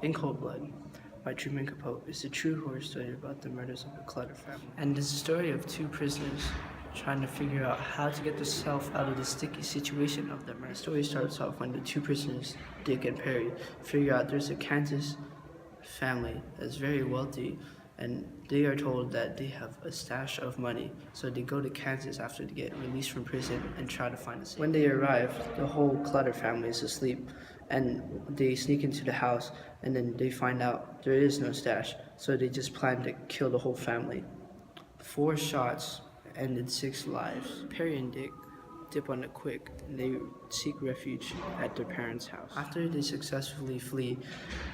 In Cold Blood by Truman Capote is a true horror story about the murders of the Clutter family. And it's a story of two prisoners trying to figure out how to get themselves out of the sticky situation of the murder. The story starts off when the two prisoners, Dick and Perry, figure out there's a Kansas family that's very wealthy, and they are told that they have a stash of money. So they go to Kansas after they get released from prison and try to find a safe. When they arrive, the whole Clutter family is asleep, and they sneak into the house, and then they find out there is no stash. So they just plan to kill the whole family. 4 shots ended 6 lives. Perry and Dick dip on it quick, and they seek refuge at their parents' house. After they successfully flee,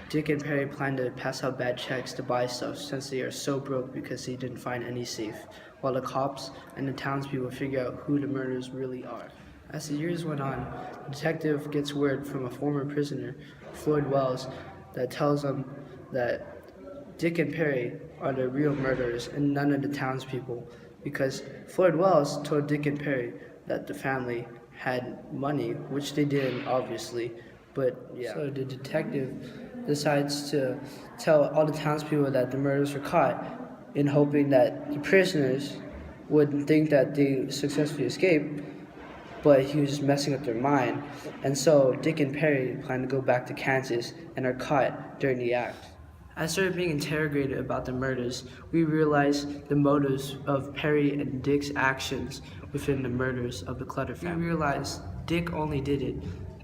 Dick and Perry plan to pass out bad checks to buy stuff since they are so broke because they didn't find any safe, while the cops and the townspeople figure out who the murderers really are. As the years went on, the detective gets word from a former prisoner, Floyd Wells, that tells them that Dick and Perry are the real murderers and none of the townspeople, because Floyd Wells told Dick and Perry that the family had money, which they didn't, obviously, but yeah. So the detective decides to tell all the townspeople that the murders were caught, in hoping that the prisoners would think that they successfully escaped, but he was just messing up their mind. And so Dick and Perry plan to go back to Kansas and are caught during the act. As they're being interrogated about the murders, we realize the motives of Perry and Dick's actions within the murders of the Clutter family. We realize Dick only did it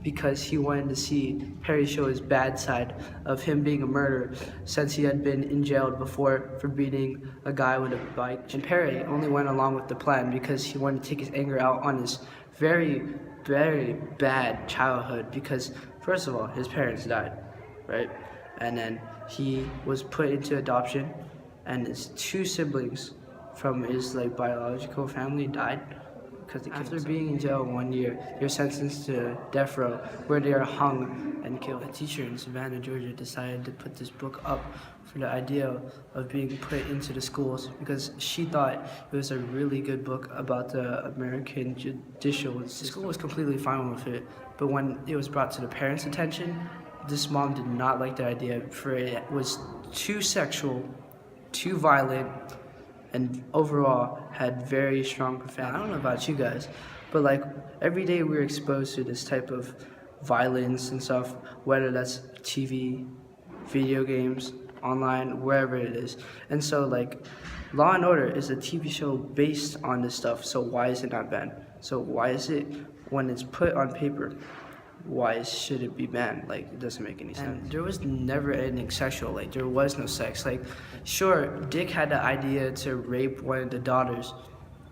because he wanted to see Perry show his bad side of him being a murderer, since he had been in jail before for beating a guy with a bike. And Perry only went along with the plan because he wanted to take his anger out on his very, very bad childhood, because first of all, his parents died, right? And then he was put into adoption, and his 2 siblings from his biological family died because after being in jail 1 year, they're sentenced to death row, where they are hung and killed. A teacher in Savannah, Georgia, decided to put this book up for the idea of being put into the schools because she thought it was a really good book about the American judicial system. The school was completely fine with it, but when it was brought to the parents' attention, this mom did not like the idea, for it was too sexual, too violent, and overall had very strong profanity. I don't know about you guys, but every day we're exposed to this type of violence and stuff, whether that's TV, video games, online, wherever it is. And so Law and Order is a TV show based on this stuff, so why is it not banned? So why is it, when it's put on paper, why should it be banned? It doesn't make any sense. And there was never anything sexual. There was no sex. Sure, Dick had the idea to rape one of the daughters,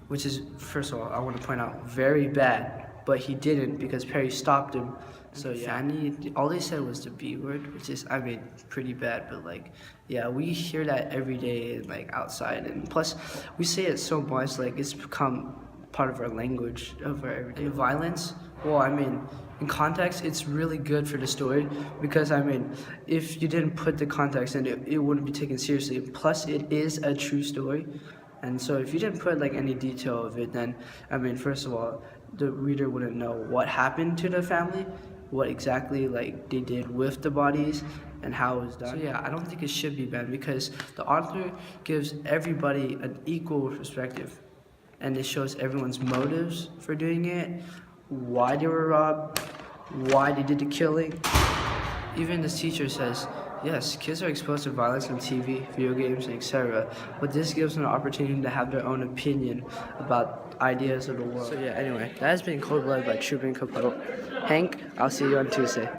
which is, first of all, I want to point out, very bad, but he didn't because Perry stopped him. So yeah, Fanny, all they said was the B word, which is, pretty bad, but yeah, we hear that every day, outside, and plus, we say it so much, it's become part of our language, of our everyday. And violence, well, in context, it's really good for the story, because if you didn't put the context in it, it wouldn't be taken seriously. Plus, it is a true story, and so if you didn't put any detail of it, then first of all, the reader wouldn't know what happened to the family, what exactly they did with the bodies, and how it was done. So yeah, I don't think it should be banned, because the author gives everybody an equal perspective, and it shows everyone's motives for doing it, why they were robbed, why they did the killing. Even this teacher says, yes, kids are exposed to violence on TV, video games, etc., but this gives them an opportunity to have their own opinion about ideas of the world. So yeah, anyway, that has been Cold Blood by Truman Capote. Hank, I'll see you on Tuesday.